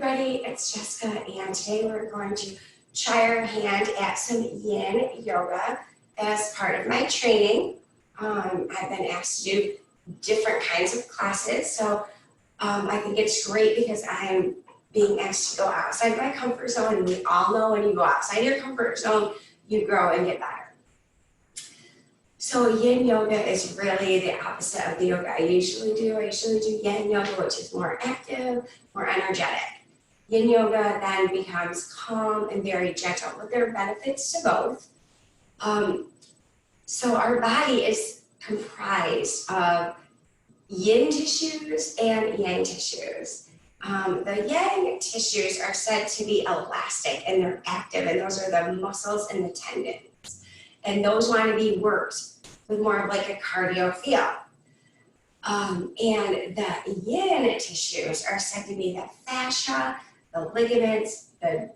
everybody, it's Jessica, and today we're going to try our hand at some Yin Yoga as part of my training. I've been asked to do different kinds of classes, so I think it's great because I'm being asked to go outside my comfort zone, and we all know when you go outside your comfort zone, you grow and get better. So Yin Yoga is really the opposite of the yoga I usually do. I usually do Yin Yoga, which is more active, more energetic. Yin Yoga then becomes calm and very gentle, but there are benefits to both. So our body is comprised of yin tissues and yang tissues. The yang tissues are said to be elastic and they're active, and those are the muscles and the tendons. And those want to be worked with more of like a cardio feel. And the yin tissues are said to be the fascia, the ligaments, the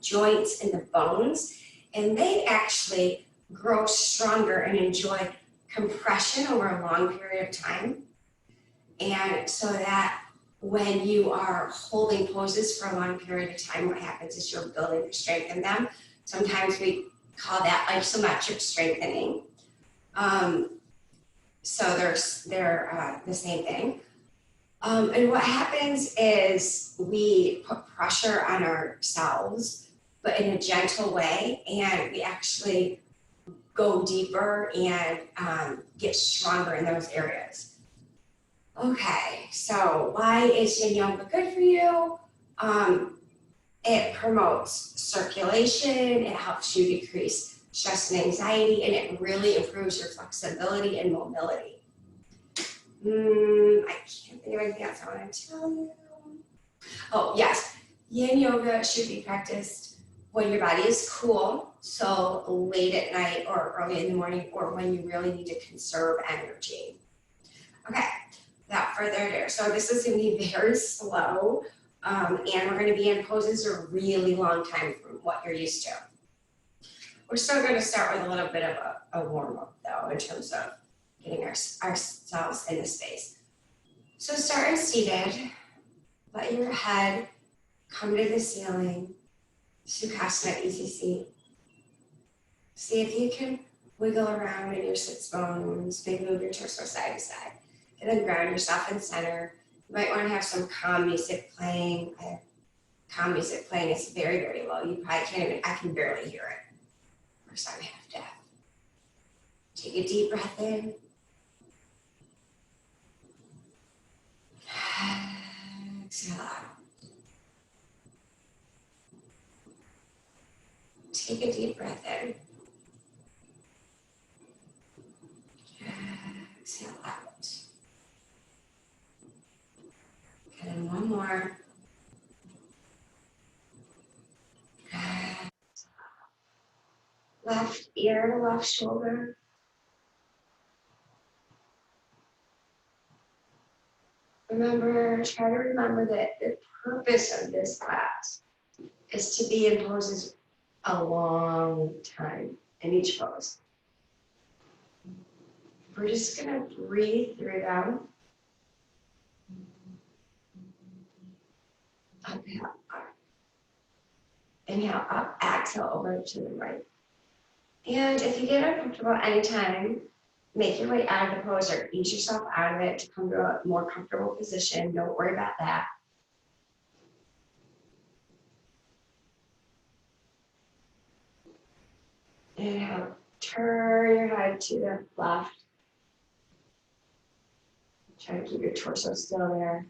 joints, and the bones. And they actually grow stronger and enjoy compression over a long period of time. And so that when you are holding poses for a long period of time, what happens is you're building to strengthen them. Sometimes we call that isometric strengthening. So they're the same thing. And what happens is we put pressure on ourselves, but in a gentle way, and we actually go deeper and get stronger in those areas. Okay, so why is Yin Yoga good for you? It promotes circulation, it helps you decrease stress and anxiety, and it really improves your flexibility and mobility. I can't think of anything else I want to tell you. Oh, yes. Yin Yoga should be practiced when your body is cool, so late at night or early in the morning, or when you really need to conserve energy. Okay, without further ado, so this is going to be very slow, and we're going to be in poses a really long time from what you're used to. We're still going to start with a little bit of a warm-up, though, in terms of getting ourselves into space. So start seated. Let your head come to the ceiling. Sukhasana, easy seat. See if you can wiggle around in your sits bones. Maybe move your torso side to side. And then ground yourself in center. You might want to have some calm music playing. I have calm music playing. It's very, very low. You probably can't even, I can barely hear it. So I'm half deaf. Take a deep breath in. Exhale out. Take a deep breath in. Exhale out. And then one more. Left ear, left shoulder. Try to remember that the purpose of this class is to be in poses a long time in each pose. We're just going to breathe through them. Inhale up, exhale over to the right. And if you get uncomfortable anytime, make your way out of the pose or ease yourself out of it to come to a more comfortable position. Don't worry about that. Inhale, turn your head to the left. Try to keep your torso still there.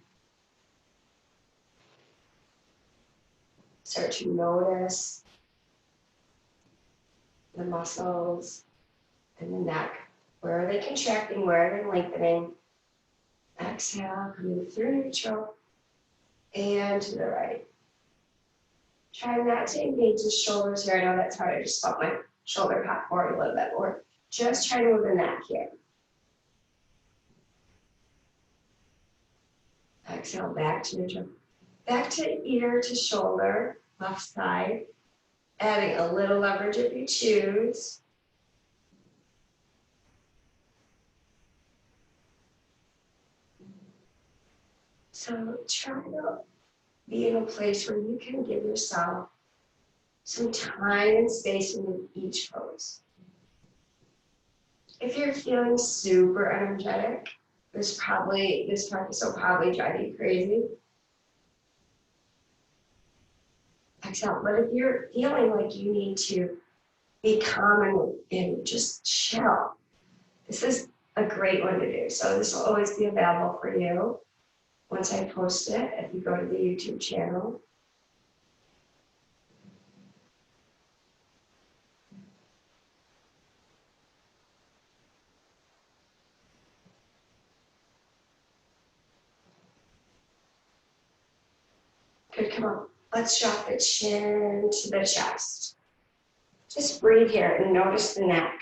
Start to notice the muscles in the neck. Where are they contracting? Where are they lengthening? Exhale, coming through neutral and to the right. Try not to engage the shoulders here. I know that's hard. I just felt my shoulder pop forward a little bit more. Just try to move the neck here. Exhale, back to neutral. Back to ear to shoulder, left side. Adding a little leverage if you choose. So try to be in a place where you can give yourself some time and space in each pose. If you're feeling super energetic, this practice will probably drive you crazy. Exhale. But if you're feeling like you need to be calm and just chill, this is a great one to do. So this will always be available for you once I post it, if you go to the YouTube channel. Good, come on. Let's drop the chin to the chest. Just breathe here and notice the neck.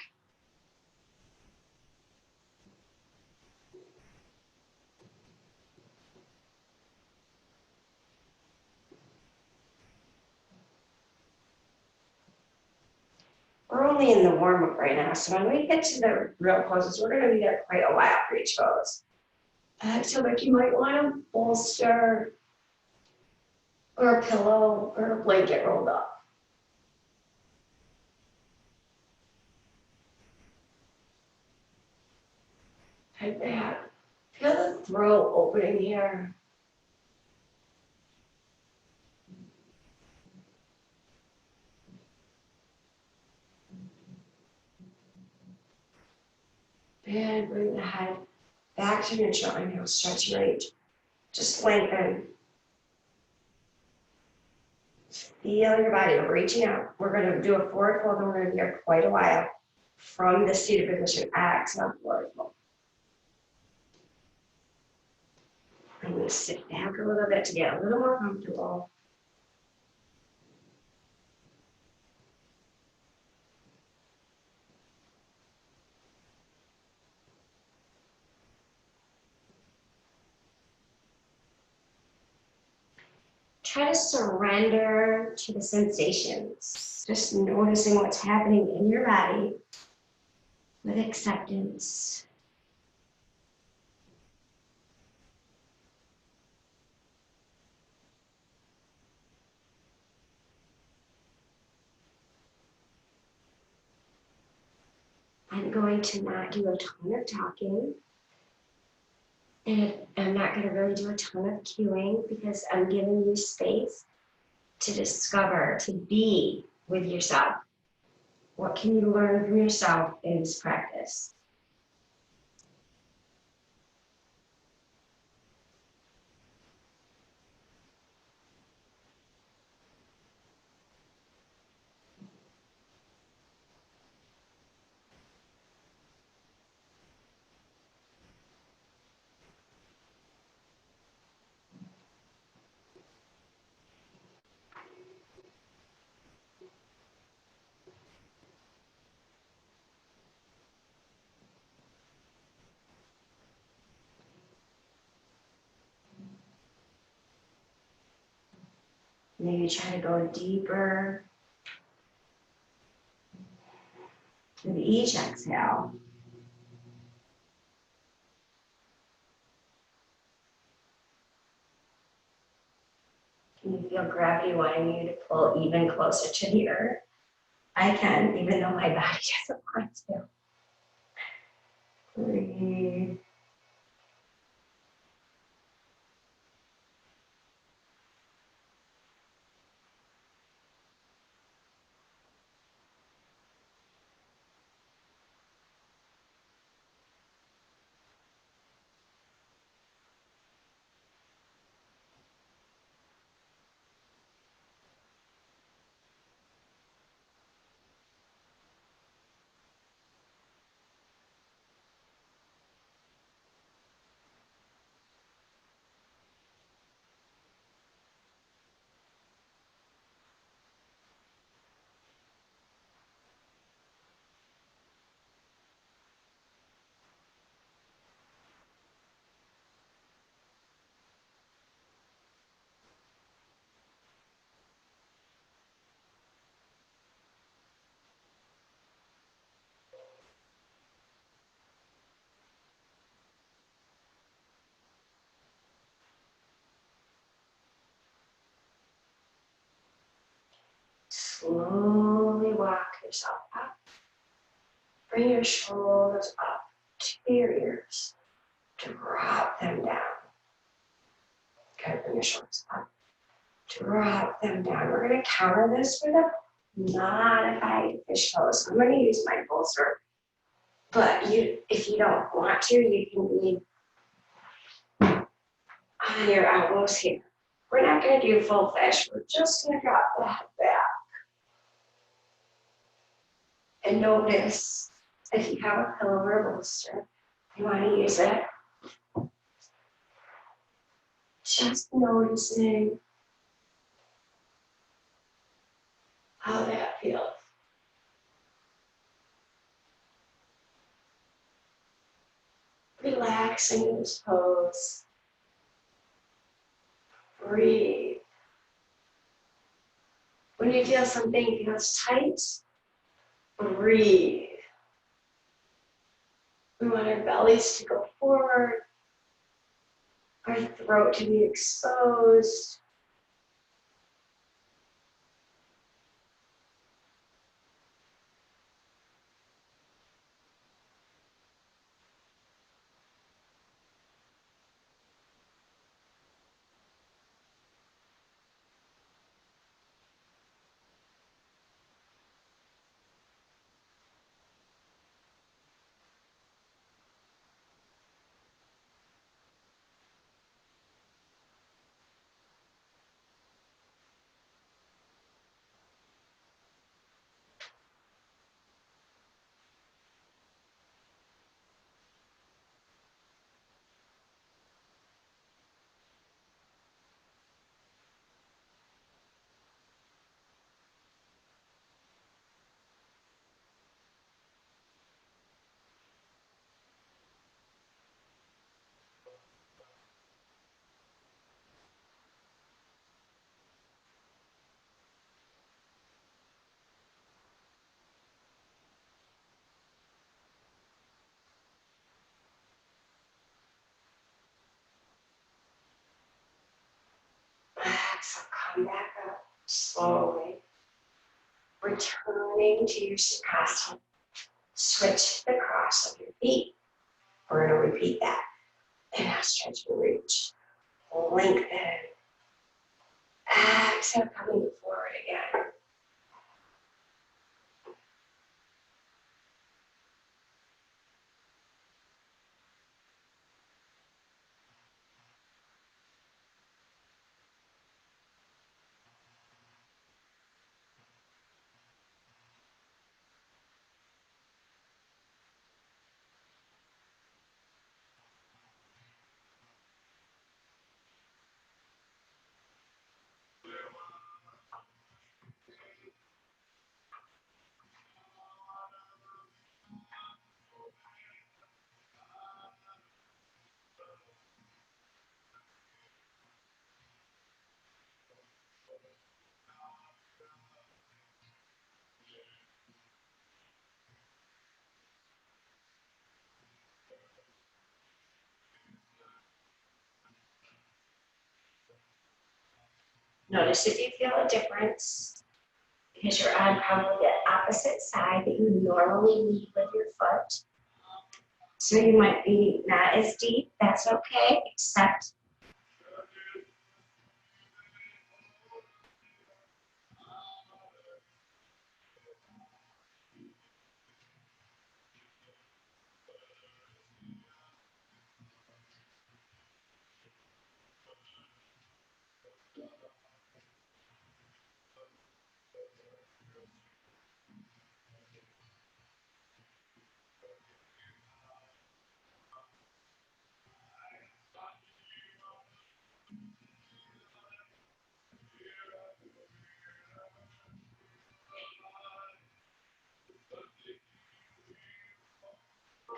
We're only in the warm-up right now, so when we get to the real poses, we're going to be there quite a while for each pose. So like you might want a bolster or a pillow or a blanket rolled up. Like that. Feel the throat opening here. And bring the head back to neutral. Inhale, stretch your reach. Just lengthen. Feel your body. We're reaching out. We're going to do a forward fold and we're going to be here quite a while. From the seated position, exhale, forward fold. I'm going to sit back a little bit to get a little more comfortable. Try to surrender to the sensations. Just noticing what's happening in your body with acceptance. I'm going to not do a ton of talking. And I'm not going to really do a ton of cueing because I'm giving you space to discover, to be with yourself. What can you learn from yourself in this practice? Maybe try to go deeper with each exhale. Can you feel gravity wanting you to pull even closer to the earth? I can, even though my body doesn't want to. Breathe. slowly walk yourself up. Bring your shoulders up to your ears. Drop them down. Good, bring your shoulders up. Drop them down. We're going to counter this with a modified fish pose. I'm going to use my bolster, but if you don't want to, you can be on your elbows here. We're not going to do full fish. We're just going to drop the head back. And notice if you have a pillow or a bolster, you want to use it. Just noticing how that feels. Relaxing in this pose. Breathe. When you feel something feels tight, breathe. We want our bellies to go forward, our throat to be exposed. Exhale, come back up slowly. Returning to your Sukhasana. Switch the cross of your feet. We're going to repeat that. And now stretch and reach. Lengthen. Exhale, coming forward again. Notice if you feel a difference because you're on probably the opposite side that you normally lead with your foot. So you might be not as deep. That's okay, except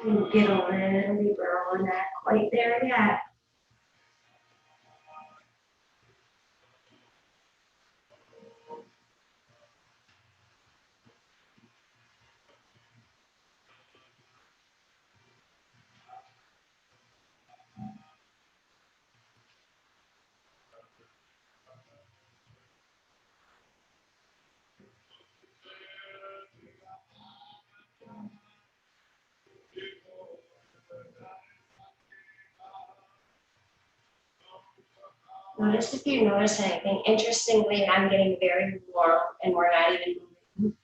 you get a little deeper. We're not quite there yet. Notice if you notice anything. Interestingly, I'm getting very warm and we're not even moving.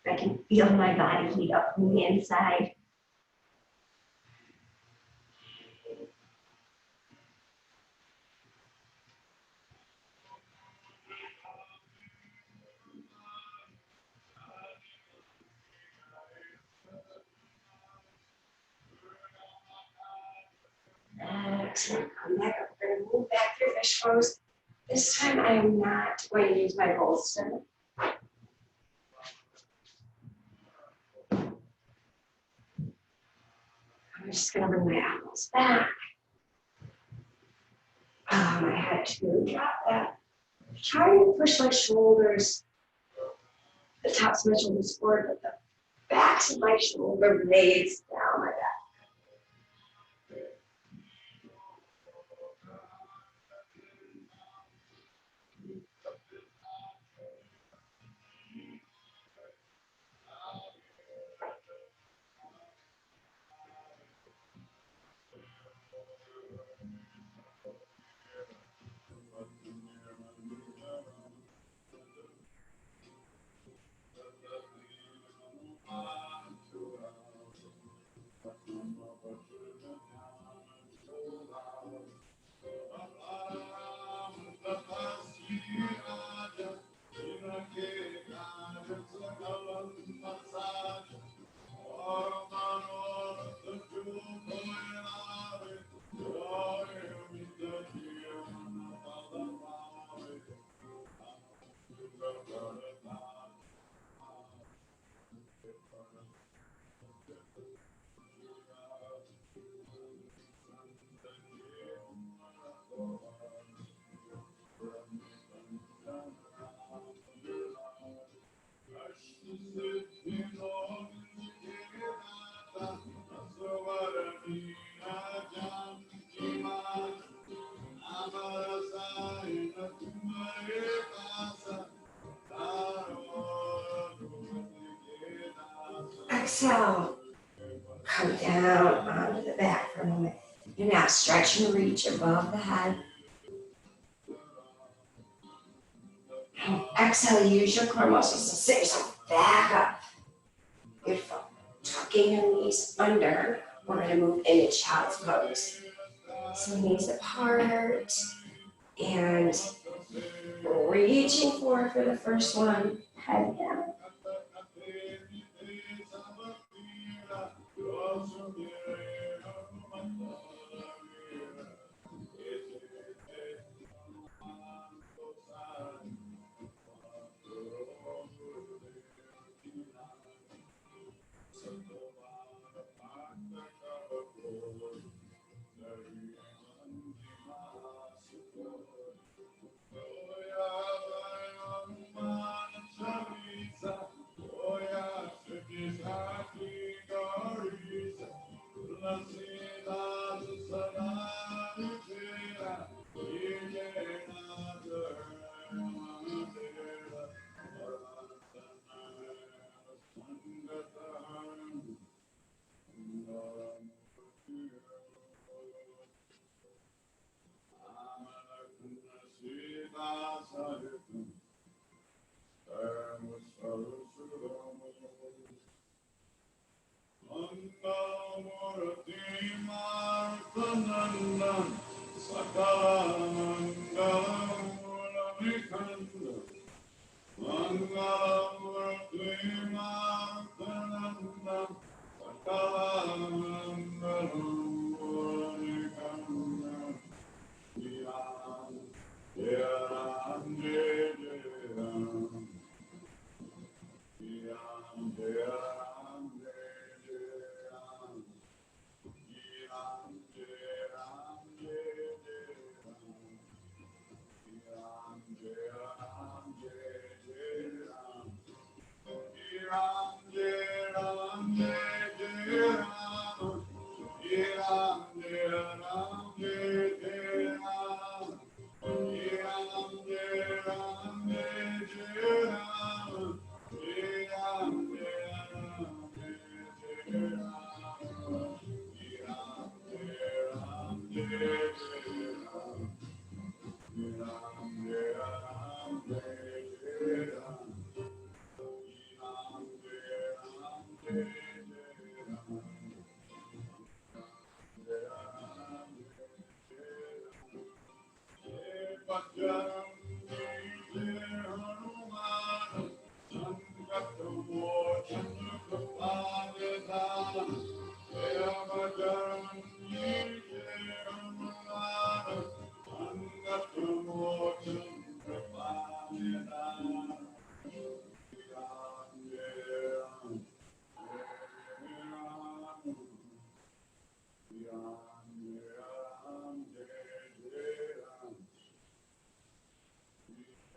I can feel my body heat up from the inside. Excellent. Come back up. We're going to move back through fish pose. This time I am not going to use my bolster. I'm just going to bring my elbows back. I had to drop that. Trying to push my shoulders, the tops of my shoulders forward, but the backs of my shoulder blades down my back. Exhale. Come down onto the back for a moment. And now stretch and reach above the head. And exhale, use your core muscles to sit yourself back up. Beautiful. Tucking your knees under. We're going to move into child's pose. So knees apart and reaching forward for the first one. Head down.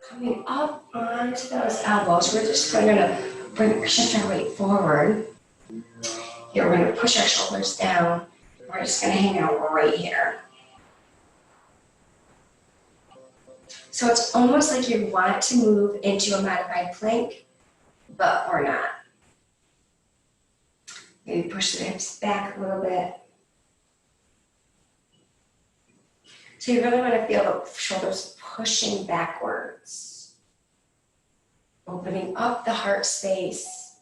Coming up onto those elbows, we're just going to shift our weight forward. Here, we're going to push our shoulders down. We're just going to hang out right here. So it's almost like you want to move into a modified plank, but we're not. Maybe push the hips back a little bit. So you really want to feel the shoulders pushing backwards, opening up the heart space.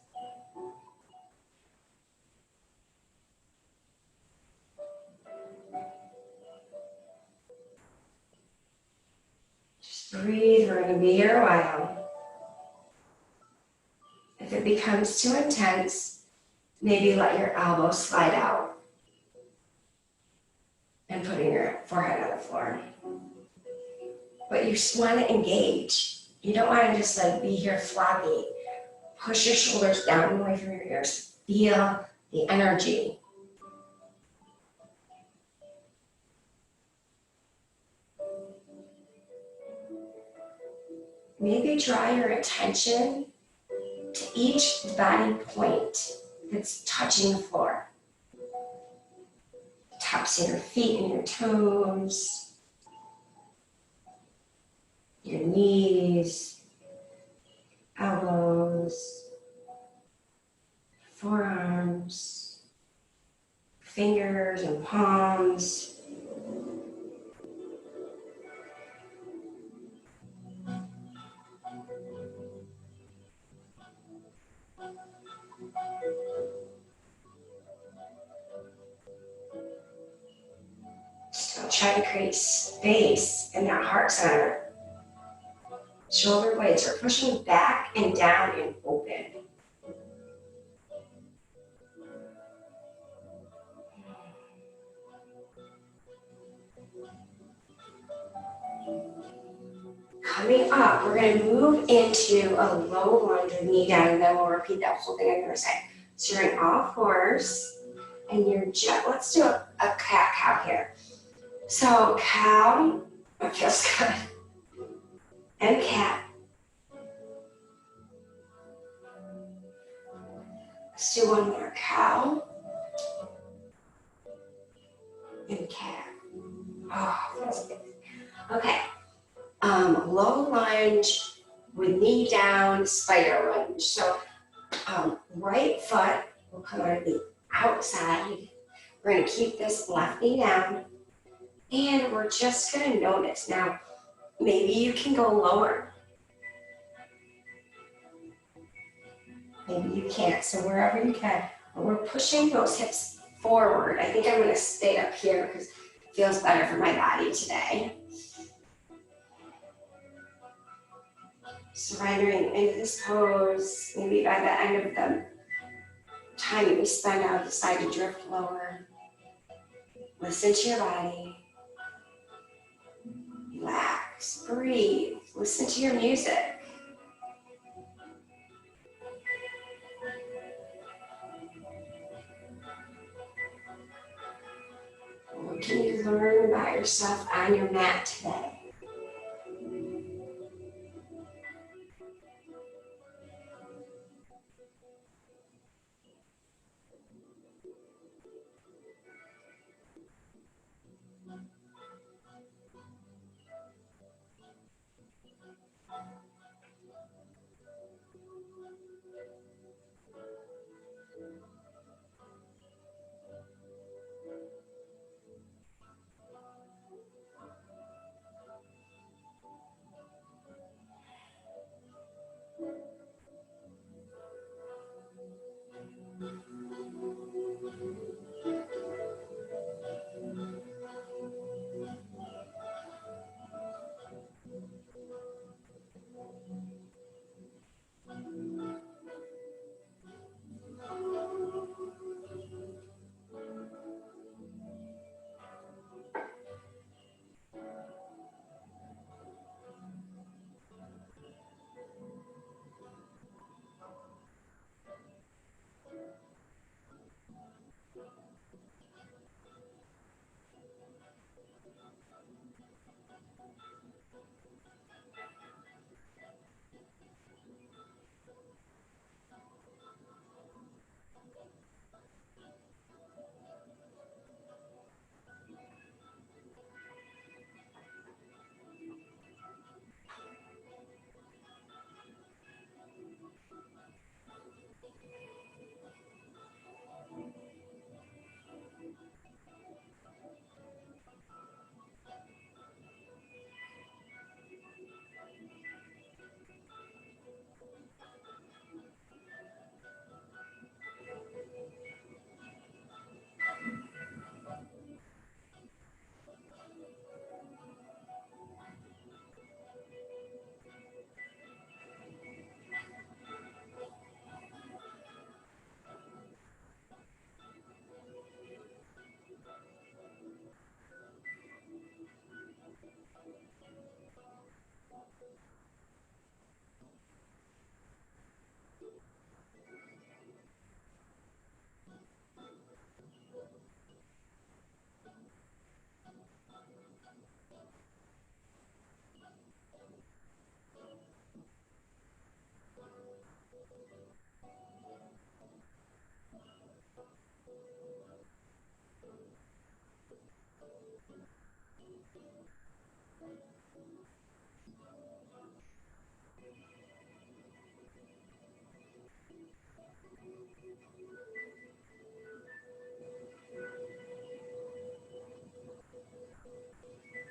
Just breathe, we're going to be here a while. If it becomes too intense, maybe let your elbows slide out and putting your forehead on the floor. But you want to engage. You don't want to just like be here floppy. Push your shoulders down and away from your ears. Feel the energy. Maybe draw your attention to each body point that's touching the floor. Tops of your feet and your toes, your knees, elbows, forearms, fingers and palms. So try to create space in that heart center. Shoulder blades are pushing back and down and open. Coming up, we're going to move into a low lunge with knee down, and then we'll repeat that whole thing on the other side. So you're in all fours, and you're just, let's do a cat-cow here. So cow, that feels good, and cat. Let's do one more, cow, and cat. Oh, feels good. Okay, low lunge with knee down, spider lunge. So right foot will come out of the outside. We're going to keep this left knee down, and we're just going to notice. Now, maybe you can go lower. Maybe you can't, so wherever you can. But we're pushing those hips forward. I think I'm going to stay up here because it feels better for my body today. Surrendering into this pose. Maybe by the end of the time that we spend out, decide to drift lower. Listen to your body. Relax, breathe, listen to your music. What can you learn about yourself on your mat today?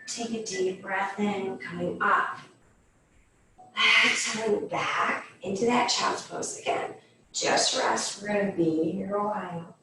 Take a deep breath in, coming up. Exhaling back into that child's pose again. Just rest. We're going to be here a while.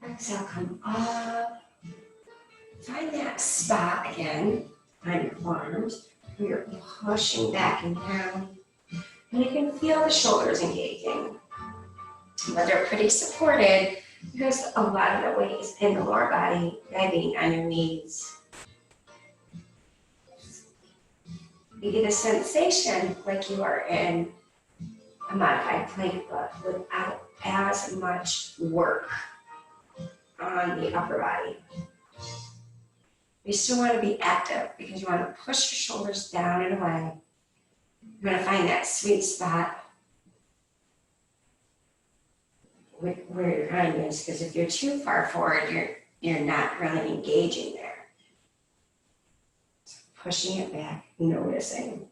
Exhale, come up. Find that spot again on your forearms where you're pushing back and down. And you can feel the shoulders engaging. But they're pretty supported because a lot of the weight is in the lower body, begging on your knees. You get a sensation like you are in a modified plank, but without as much work on the upper body. You still want to be active because you want to push your shoulders down and away. You're going to find that sweet spot where your hand is, because if you're too far forward, you're not really engaging there. So pushing it back, noticing.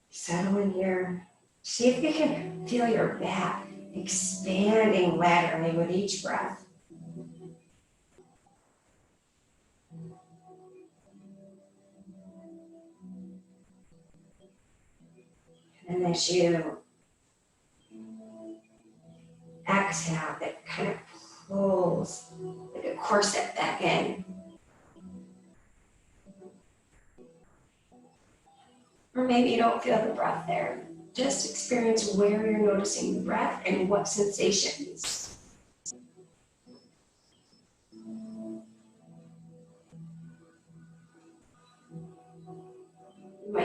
Settle in here. See if you can feel your back expanding laterally with each breath. And as you exhale, that kind of pulls like a corset back in. Or maybe you don't feel the breath there. Just experience where you're noticing the breath and what sensations.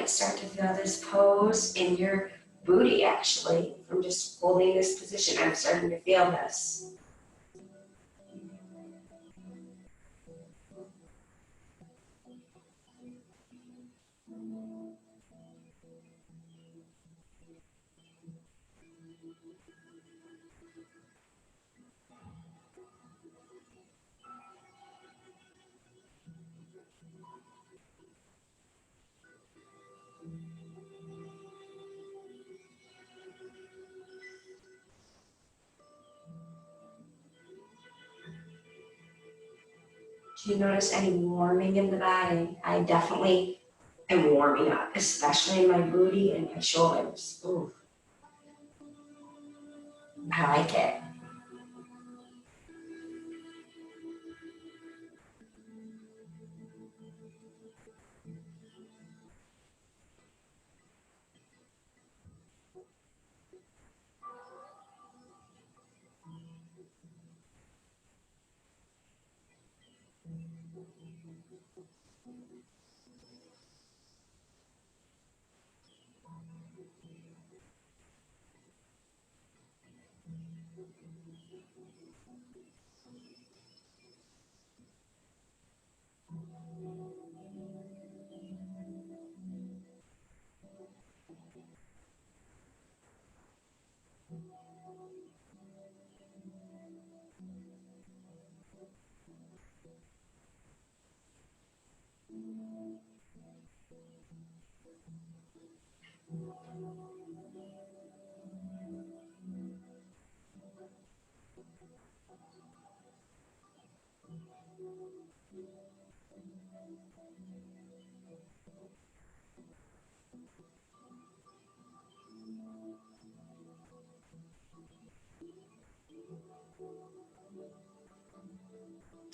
might start to feel this pose in your booty actually, from just holding this position. I'm starting to feel this. Do you notice any warming in the body? I definitely am warming up, especially in my booty and my shoulders. Ooh, I like it.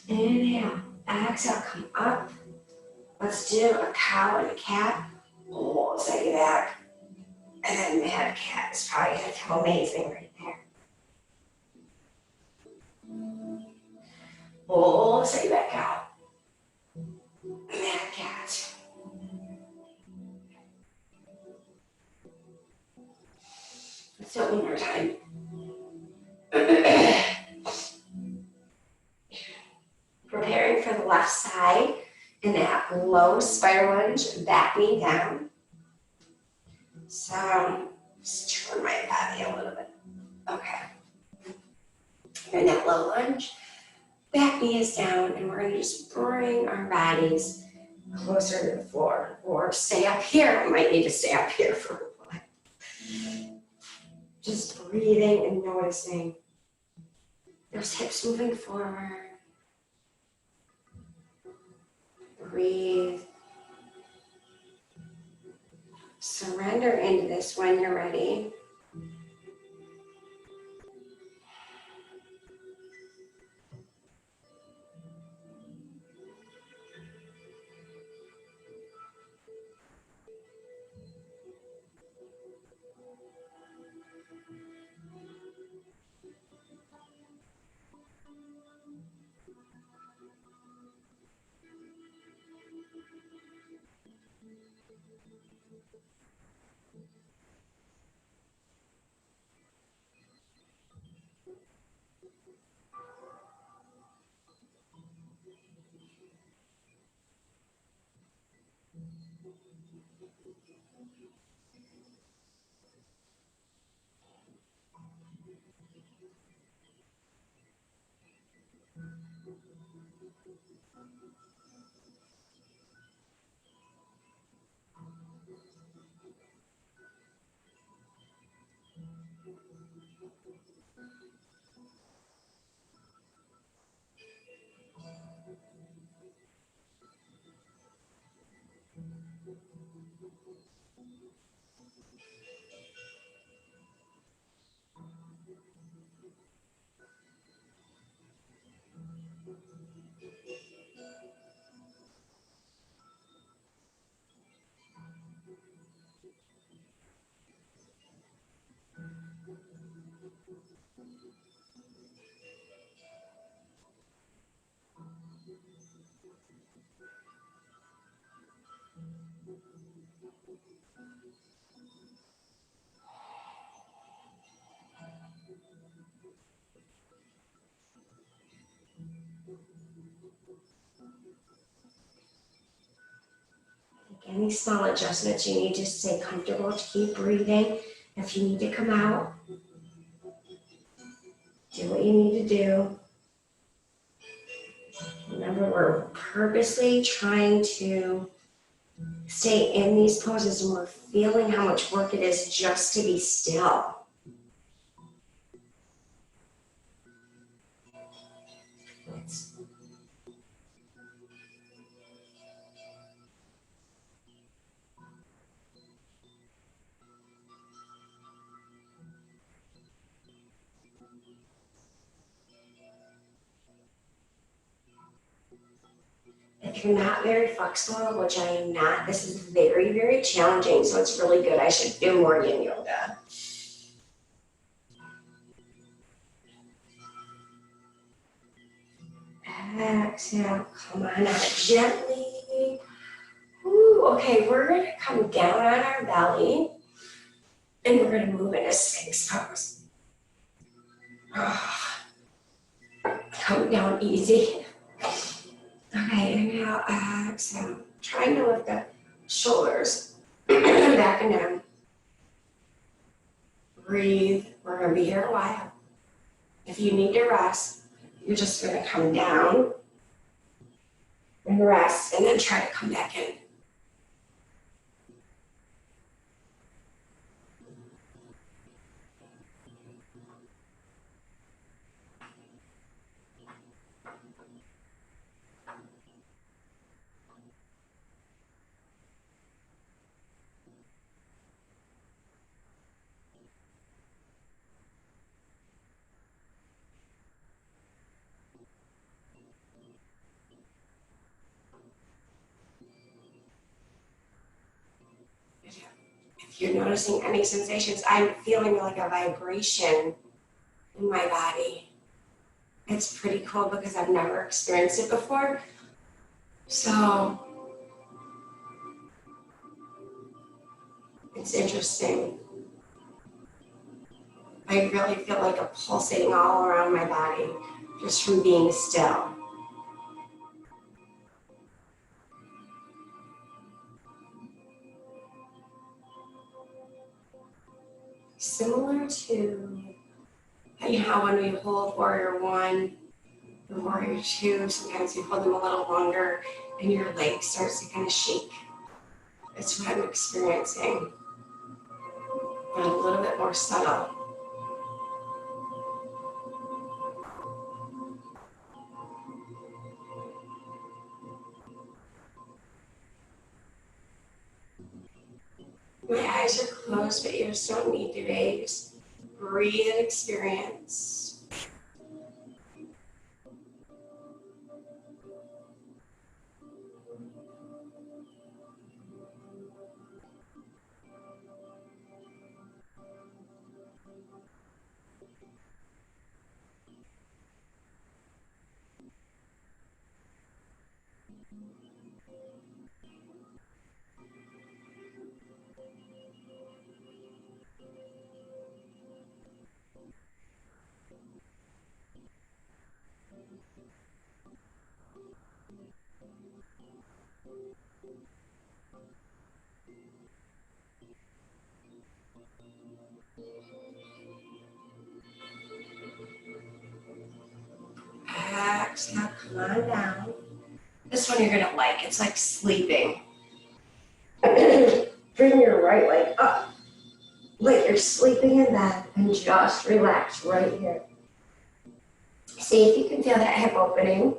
Inhale, exhale, come up. Let's do a cow and a cat. Oh, say that. And then mad cat is probably gonna feel amazing right there. Oh, say back out. Mad cat. Let's do it one more time. Preparing for the left side in that low spiral lunge, back knee down. So just turn my body a little bit. Okay. In that low lunge, back knee is down, and we're gonna just bring our bodies closer to the floor, or stay up here. We might need to stay up here for a while. Just breathing and noticing those hips moving forward. Breathe. Surrender into this when you're ready. Any small adjustments you need to stay comfortable, to keep breathing. If you need to come out, do what you need to do. Remember, we're purposely trying to stay in these poses, and we're feeling how much work it is just to be still. If you're not very flexible, which I am not, this is very, very challenging, so it's really good. I should do more yin yoga. Exhale, come on out gently. Ooh, okay, we're gonna come down on our belly and we're gonna move into Sphinx pose. Come down easy. Okay, and now exhale. Trying to lift the shoulders back and down. Breathe. We're gonna be here a while. If you need to rest, you're just gonna come down and rest and then try to come back in. If you're noticing any sensations, I'm feeling like a vibration in my body. It's pretty cool because I've never experienced it before. So it's interesting. I really feel like a pulsating all around my body just from being still. Similar to how when we hold warrior one, the warrior two, sometimes you hold them a little longer and your leg starts to kind of shake. That's what I'm experiencing, but a little bit more subtle. My eyes are closed, but you just don't need to be. Just breathe and experience. Exhale, come on down. This one you're gonna like, it's like sleeping. Bring your right leg up, like you're sleeping in bed, and just relax right here. See if you can feel that hip opening.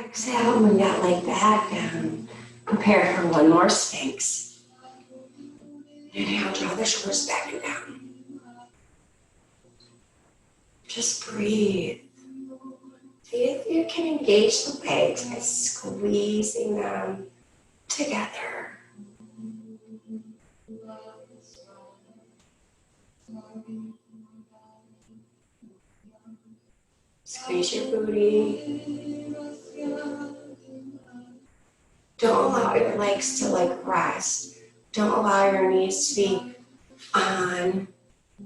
Exhale, move that leg back down. Prepare for one more Sphinx. Inhale, draw the shoulders back and down. Just breathe. See if you can engage the legs by squeezing them together. Squeeze your booty. Don't allow your legs to rest. Don't allow your knees to be on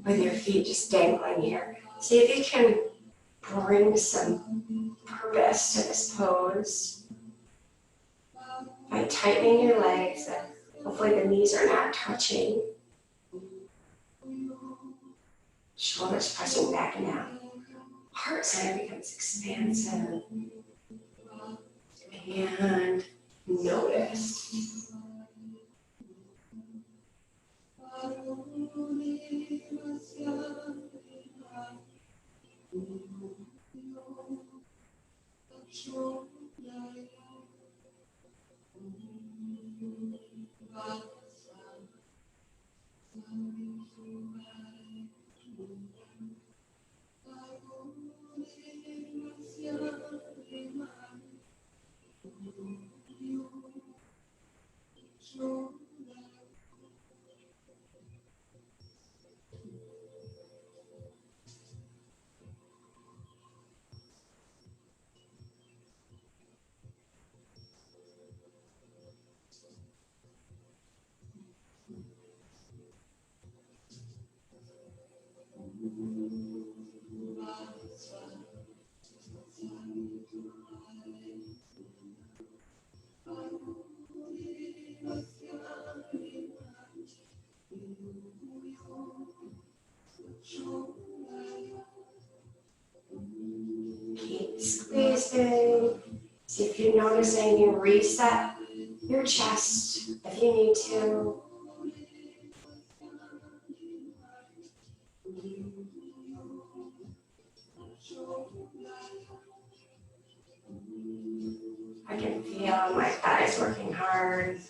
with your feet just dangling here. See if you can bring some purpose to this pose by tightening your legs. And hopefully the knees are not touching. Shoulders pressing back and down. Heart center becomes expansive. And notice. Keep squeezing. See if you're noticing you reset your chest if you need to. I can feel my thighs working hard.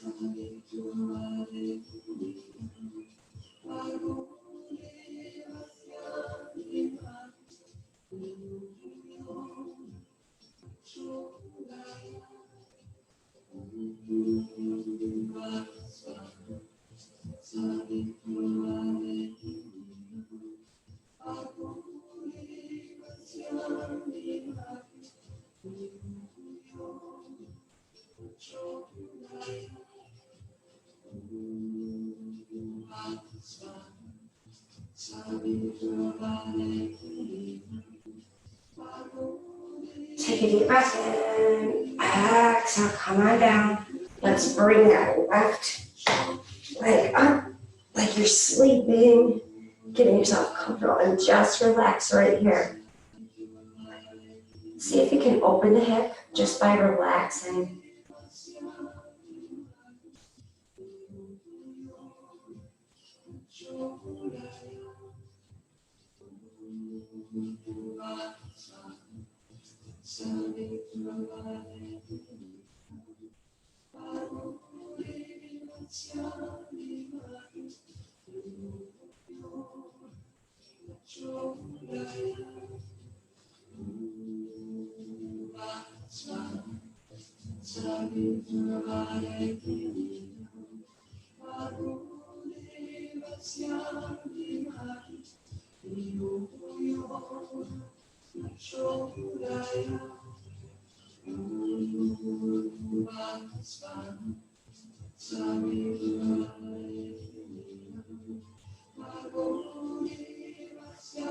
Take a deep breath in. Exhale, come on down. Let's bring that left leg up like you're sleeping. Getting yourself comfortable and just relax right here. See if you can open the hip just by relaxing.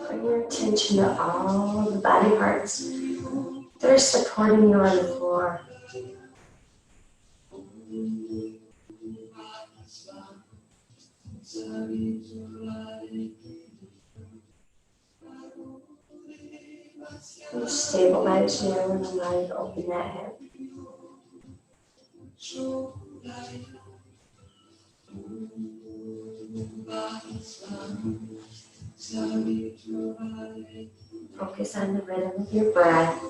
Bring your attention to all the body parts that are supporting you on the floor. And stabilize you and allow you to open that hip. Focus on the rhythm of your breath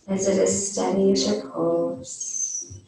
as it is steady as your pulse.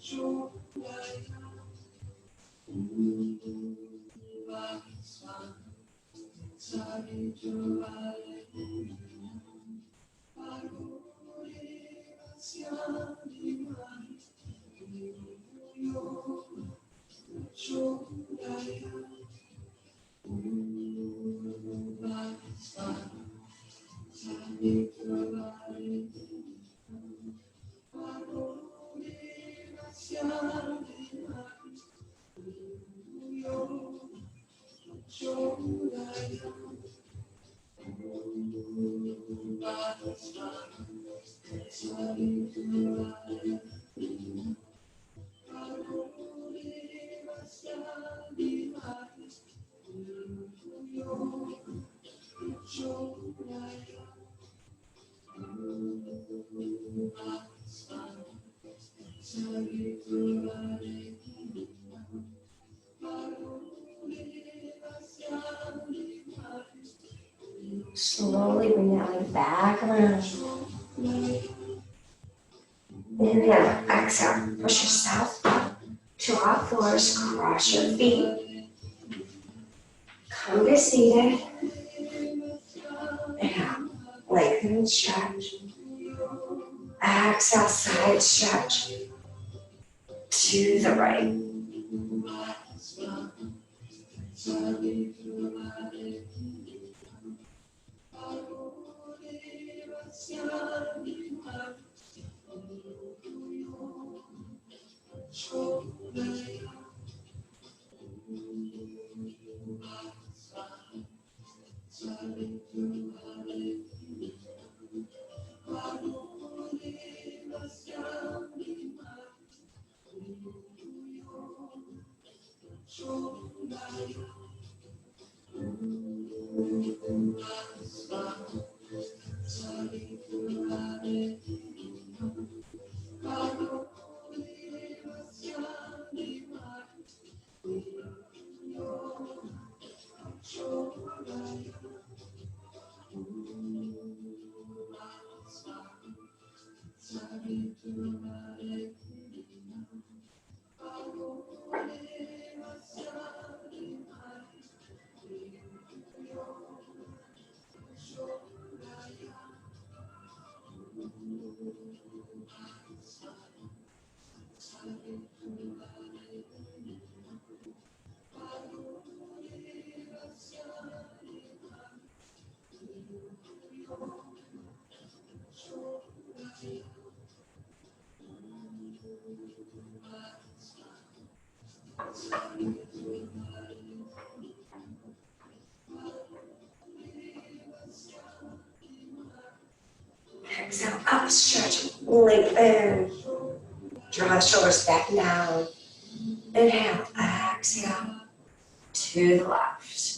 Slowly bring that leg back around. Inhale, exhale, push yourself up to all fours, cross your feet, come to seated. Inhale, lengthen and stretch. Exhale, side stretch to the right. Exhale, up, stretch, lengthen. Draw the shoulders back down. Inhale, exhale to the left.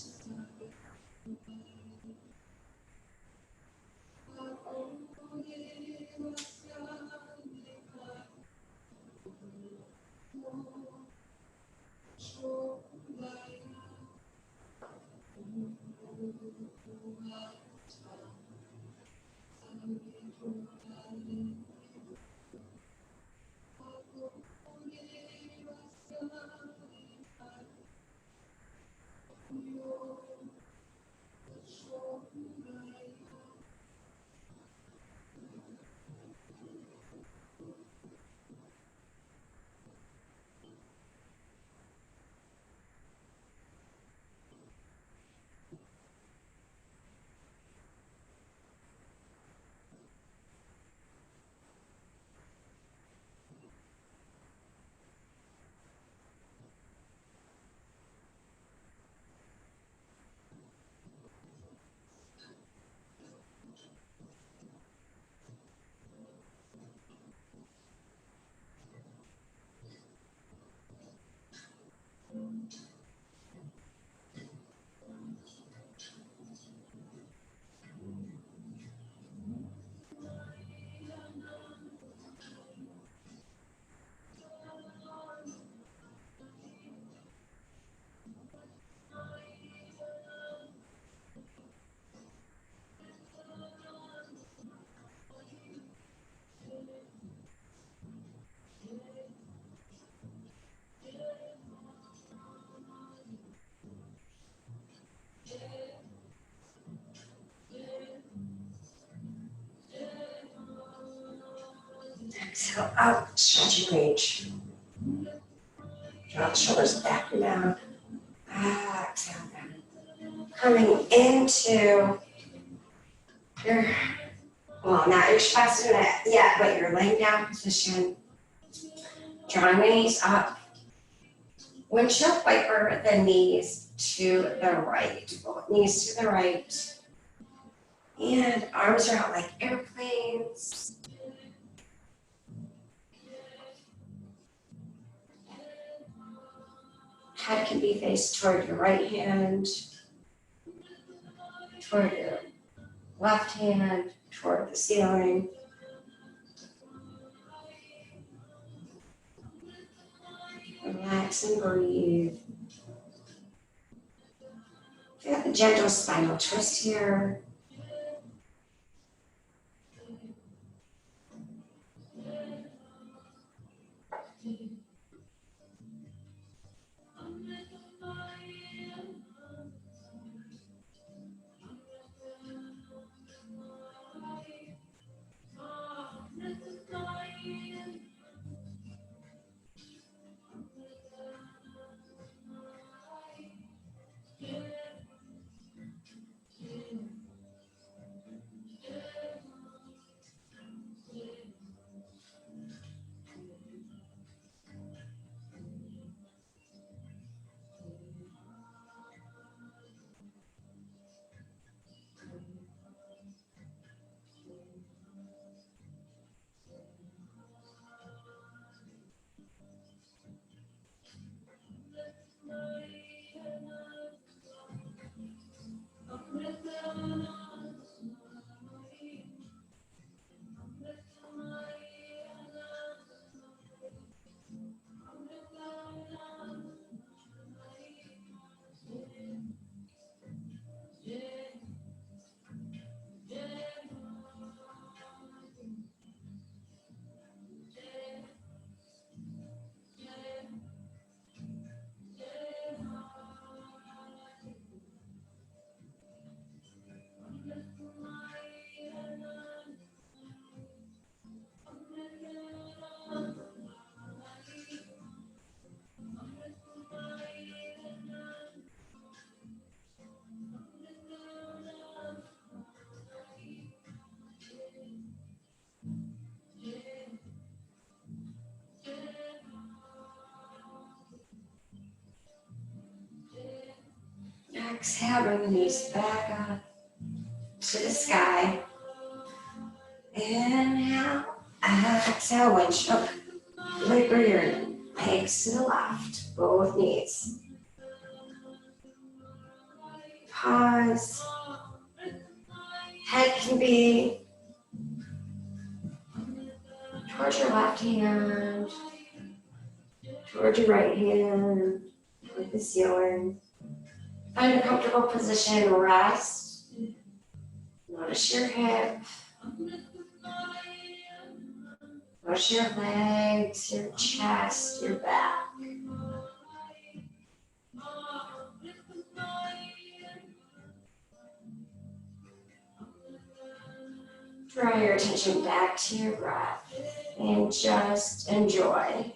Exhale out, stretch and reach. Draw the shoulders back and down. Exhale down. Coming into your, well, not your shavasana yet, but your laying down position. Drawing the knees up. Windshield wiper the knees to the right. Both knees to the right. And arms are out like airplanes. Head can be faced toward your right hand, toward your left hand, toward the ceiling. Relax and breathe. Feel a gentle spinal twist here. Exhale, bring the knees back up to the sky. Inhale, exhale, windshield. Wiper your legs to the left, both knees. Pause. Head can be towards your left hand, towards your right hand, toward the ceiling. Find a comfortable position, rest. Notice your hip. Notice your legs, your chest, your back. Draw your attention back to your breath and just enjoy.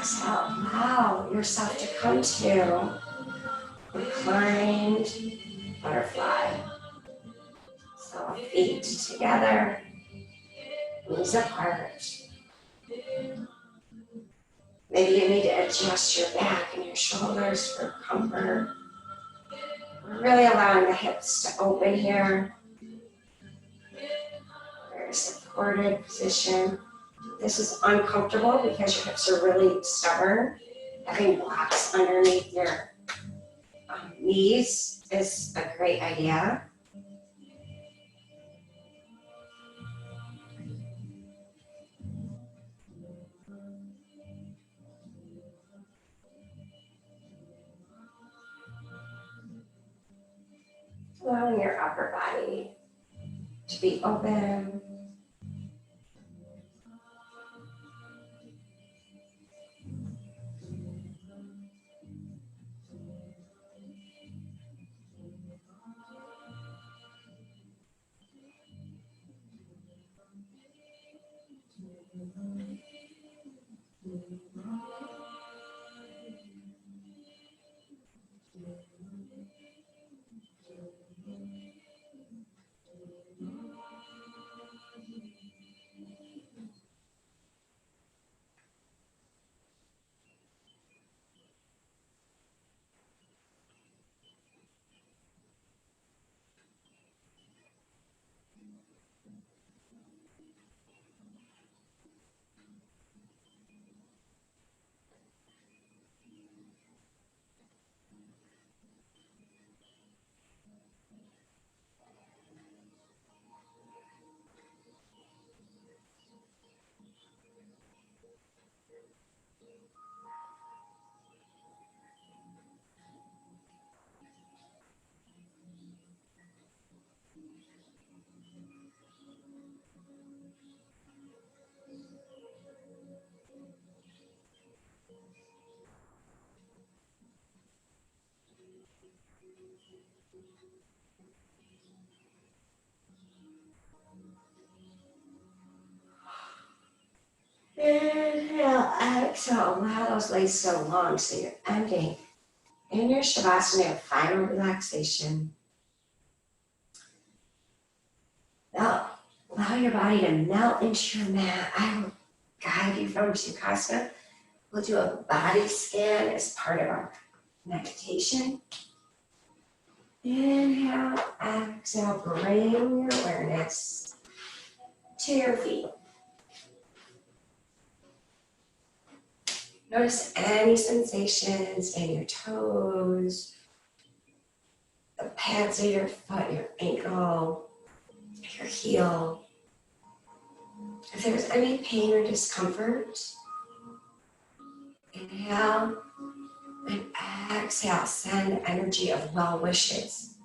exhale, allow yourself to come to reclined butterfly. So feet together, knees apart. Maybe you need to adjust your back and your shoulders for comfort. We're really allowing the hips to open here. Very supported position. This is uncomfortable because your hips are really stubborn. Having blocks underneath your knees is a great idea. Allowing your upper body to be open. Inhale, exhale. Allow those legs so long so you're ending in your Shavasana, your final relaxation. Now, allow your body to melt into your mat. I will guide you from Sukhasana. We'll do a body scan as part of our meditation. Inhale, exhale, bring your awareness to your feet. Notice any sensations in your toes, the pads of your foot, your ankle, your heel. If there's any pain or discomfort, inhale and exhale, send energy of well wishes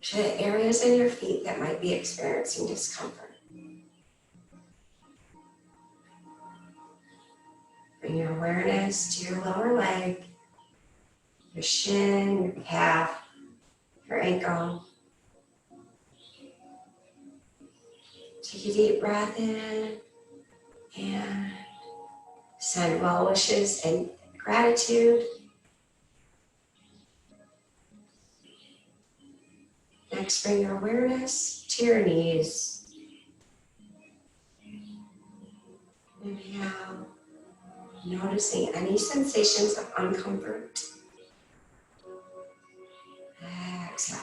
to the areas in your feet that might be experiencing discomfort. Bring your awareness to your lower leg, your shin, your calf, your ankle. Take a deep breath in and send well wishes and gratitude. Next, bring your awareness to your knees. Inhale, noticing any sensations of uncomfort. Exhale,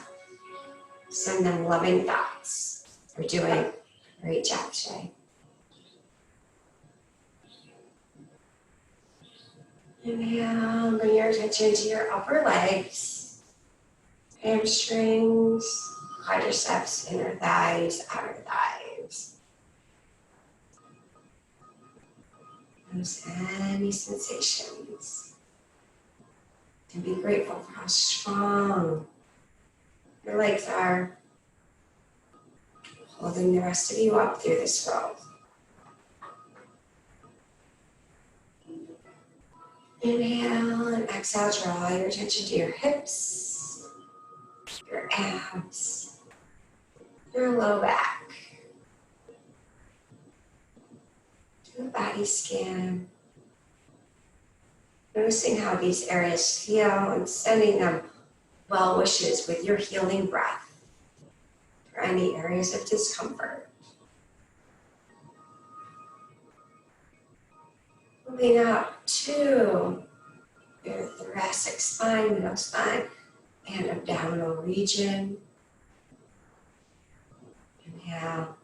send them loving thoughts. You're doing a great job today. Inhale, bring your attention to your upper legs, hamstrings, quadriceps, inner thighs, outer thighs. Notice any sensations. And be grateful for how strong your legs are, holding the rest of you up through this world. Inhale and exhale, draw your attention to your hips, your abs, your low back. Do a body scan. Noticing how these areas feel and sending them well wishes with your healing breath for any areas of discomfort. Moving up to your thoracic spine, middle spine, and abdominal region. Inhale.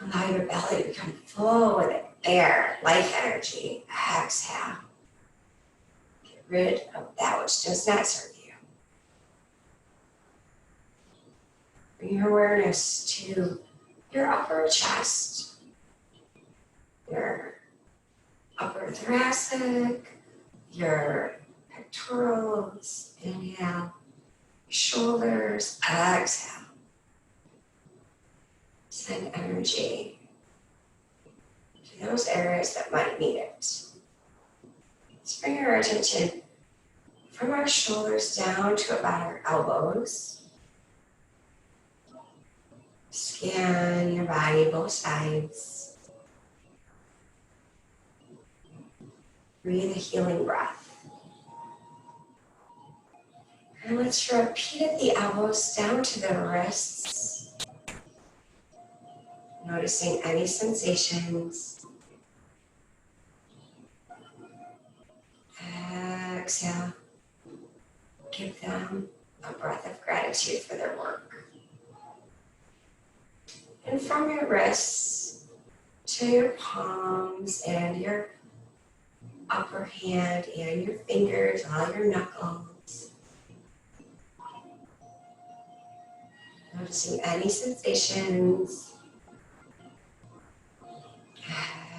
Allow your belly to become full with air, life energy. Exhale. Get rid of that which does not serve you. Bring your awareness to your upper chest, your upper thoracic, your pectorals. Inhale. Shoulders. Exhale. Send energy to those areas that might need it. Let's bring our attention from our shoulders down to about our elbows. Scan your body, both sides. Breathe a healing breath. And let's repeat at the elbows down to the wrists. Noticing any sensations. Exhale. Give them a breath of gratitude for their work. And from your wrists to your palms and your upper hand and your fingers, all your knuckles. Noticing any sensations.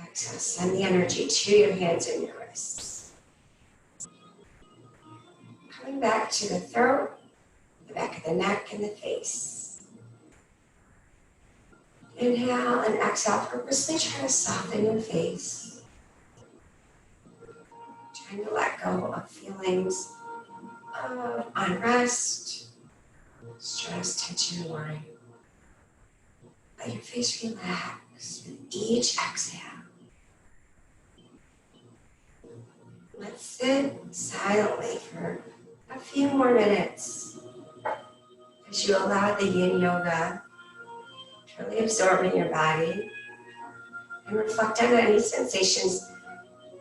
Exhale, send the energy to your hands and your wrists. Coming back to the throat, the back of the neck, and the face. Inhale and exhale, purposely try to soften your face. Trying to let go of feelings of unrest, stress, tension, and worry. Let your face relax with each exhale. Let's sit silently for a few more minutes as you allow the Yin Yoga to really absorb in your body and reflect on any sensations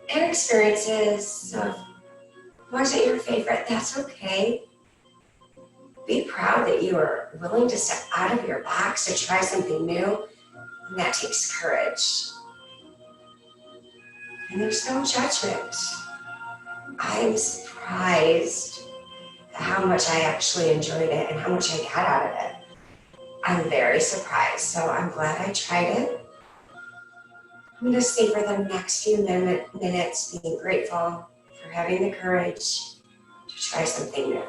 and experiences. So if it wasn't your favorite, that's okay. Be proud that you are willing to step out of your box to try something new, and that takes courage. And there's no judgment. I'm surprised at how much I actually enjoyed it and how much I got out of it. I'm very surprised, so I'm glad I tried it. I'm going to stay for the next few minutes being grateful for having the courage to try something new.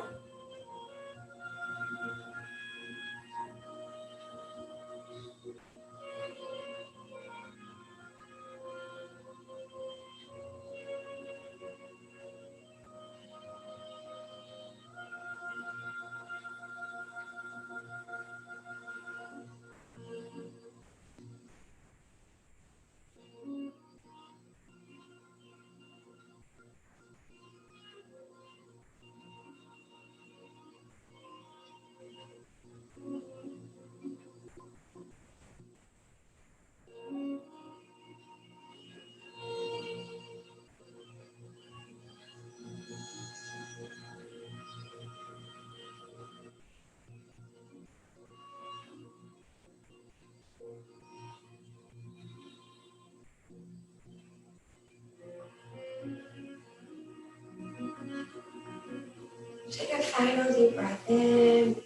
Take a final deep breath in.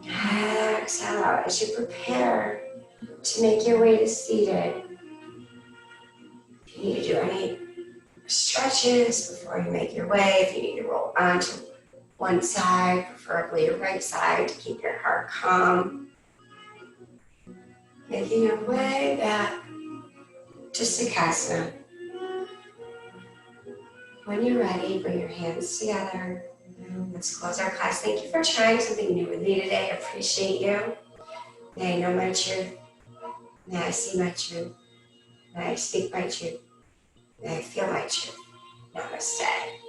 Exhale out as you prepare to make your way to seated. If you need to do any stretches before you make your way, if you need to roll onto one side, preferably your right side, to keep your heart calm. Making your way back to Sukhasana. When you're ready, bring your hands together. Let's close our class. Thank you for trying something new with me today. I appreciate you. May I know my truth. May I see my truth. May I speak my truth. May I feel my truth. Namaste.